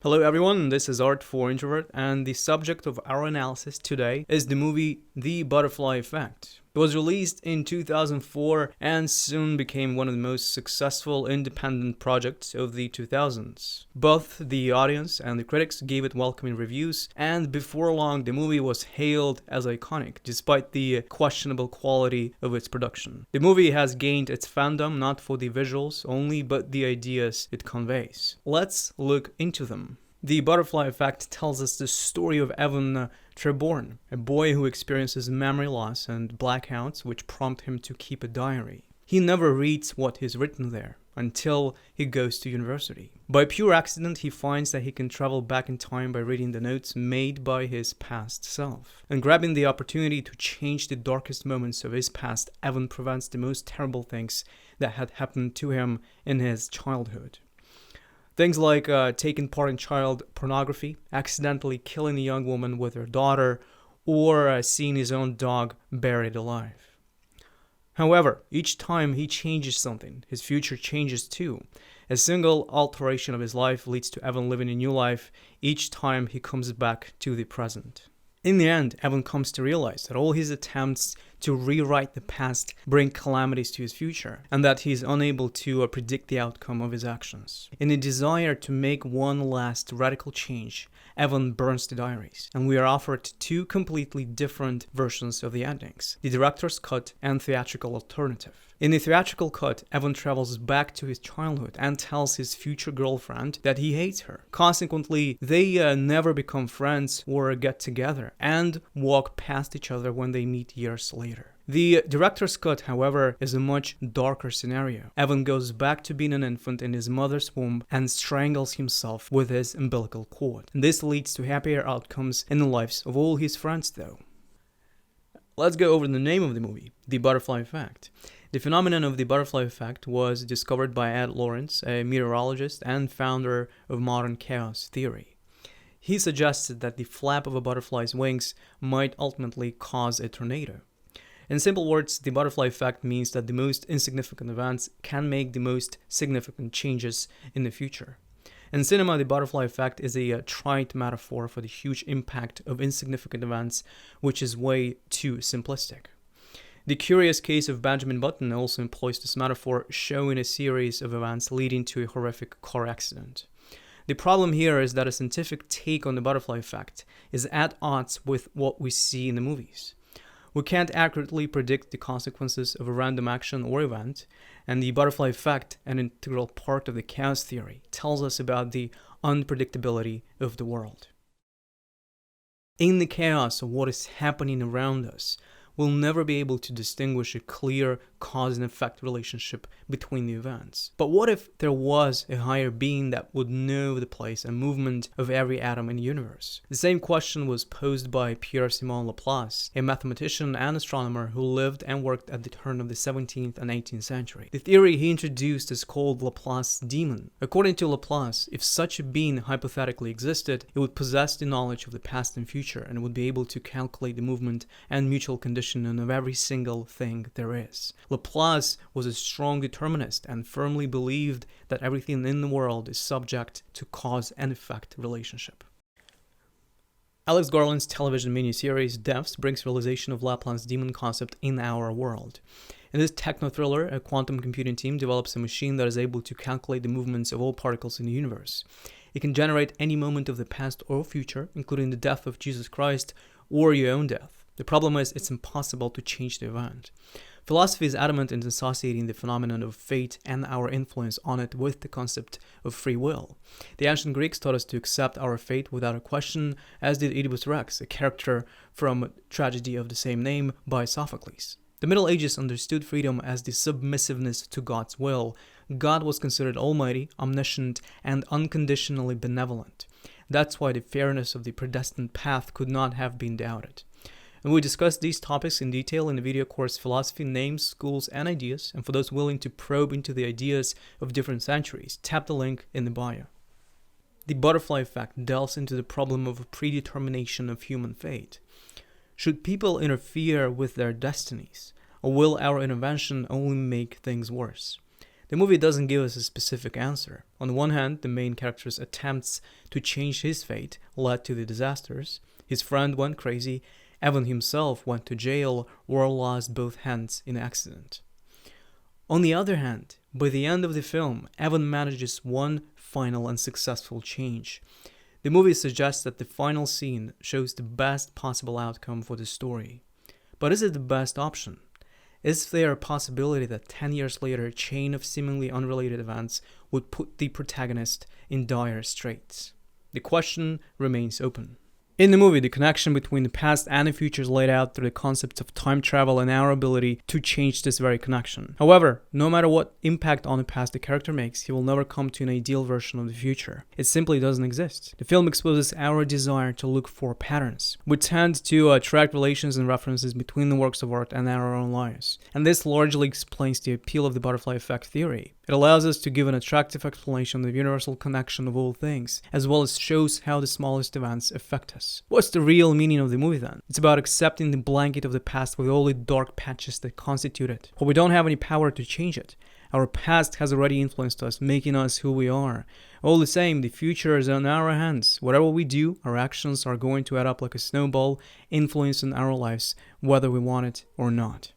Hello everyone, this is Art for Introvert, and the subject of our analysis today is the movie The Butterfly Effect. It was released in 2004 and soon became one of the most successful independent projects of the 2000s. Both the audience and the critics gave it welcoming reviews, and before long the movie was hailed as iconic despite the questionable quality of its production. The movie has gained its fandom not for the visuals only, but the ideas it conveys. Let's look into them. The Butterfly Effect tells us the story of Evan Treborn, a boy who experiences memory loss and blackouts which prompt him to keep a diary. He never reads what is written there until he goes to university. By pure accident, he finds that he can travel back in time by reading the notes made by his past self. And grabbing the opportunity to change the darkest moments of his past, Evan prevents the most terrible things that had happened to him in his childhood. Things like taking part in child pornography, accidentally killing a young woman with her daughter, or seeing his own dog buried alive. However, each time he changes something, his future changes too. A single alteration of his life leads to Evan living a new life each time he comes back to the present. In the end, Evan comes to realize that all his attempts to rewrite the past bring calamities to his future, and that he is unable to predict the outcome of his actions. In a desire to make one last radical change, Evan burns the diaries, and we are offered two completely different versions of the endings, the director's cut and theatrical alternative. In the theatrical cut, Evan travels back to his childhood and tells his future girlfriend that he hates her. Consequently, they never become friends or get together and walk past each other when they meet years later. The director's cut, however, is a much darker scenario. Evan goes back to being an infant in his mother's womb and strangles himself with his umbilical cord. And this leads to happier outcomes in the lives of all his friends, though. Let's go over the name of the movie, The Butterfly Effect. The phenomenon of the butterfly effect was discovered by Ed Lawrence, a meteorologist and founder of modern chaos theory. He suggested that the flap of a butterfly's wings might ultimately cause a tornado. In simple words, the butterfly effect means that the most insignificant events can make the most significant changes in the future. In cinema, the butterfly effect is a trite metaphor for the huge impact of insignificant events, which is way too simplistic. The curious case of Benjamin Button also employs this metaphor, showing a series of events leading to a horrific car accident. The problem here is that a scientific take on the butterfly effect is at odds with what we see in the movies. We can't accurately predict the consequences of a random action or event, and the butterfly effect, an integral part of the chaos theory, tells us about the unpredictability of the world. In the chaos of what is happening around us, we'll never be able to distinguish a clear cause and effect relationship between the events. But what if there was a higher being that would know the place and movement of every atom in the universe? The same question was posed by Pierre-Simon Laplace, a mathematician and astronomer who lived and worked at the turn of the 17th and 18th century. The theory he introduced is called Laplace's demon. According to Laplace, if such a being hypothetically existed, it would possess the knowledge of the past and future and would be able to calculate the movement and mutual condition of every single thing there is. Laplace was a strong determinist and firmly believed that everything in the world is subject to cause and effect relationship. Alex Garland's television miniseries Deaths brings realization of Laplace's demon concept in our world. In this techno-thriller, a quantum computing team develops a machine that is able to calculate the movements of all particles in the universe. It can generate any moment of the past or future, including the death of Jesus Christ or your own death. The problem is it's impossible to change the event. Philosophy is adamant in associating the phenomenon of fate and our influence on it with the concept of free will. The ancient Greeks taught us to accept our fate without a question, as did Oedipus Rex, a character from tragedy of the same name by Sophocles. The Middle Ages understood freedom as the submissiveness to God's will. God was considered almighty, omniscient, and unconditionally benevolent. That's why the fairness of the predestined path could not have been doubted. And we discussed these topics in detail in the video course Philosophy, Names, Schools, and Ideas, and for those willing to probe into the ideas of different centuries, tap the link in the bio. The butterfly effect delves into the problem of predetermination of human fate. Should people interfere with their destinies, or will our intervention only make things worse? The movie doesn't give us a specific answer. On the one hand, the main character's attempts to change his fate led to the disasters. His friend went crazy, Evan himself went to jail or lost both hands in an accident. On the other hand, by the end of the film, Evan manages one final and successful change. The movie suggests that the final scene shows the best possible outcome for the story. But is it the best option? Is there a possibility that 10 years later a chain of seemingly unrelated events would put the protagonist in dire straits? The question remains open. In the movie, the connection between the past and the future is laid out through the concepts of time travel and our ability to change this very connection. However, no matter what impact on the past the character makes, he will never come to an ideal version of the future. It simply doesn't exist. The film exposes our desire to look for patterns. We tend to track relations and references between the works of art and our own lives. And this largely explains the appeal of the butterfly effect theory. It allows us to give an attractive explanation of the universal connection of all things, as well as shows how the smallest events affect us. What's the real meaning of the movie then? It's about accepting the blanket of the past with all the dark patches that constitute it. But we don't have any power to change it. Our past has already influenced us, making us who we are. All the same, the future is in our hands. Whatever we do, our actions are going to add up like a snowball, influencing our lives, whether we want it or not.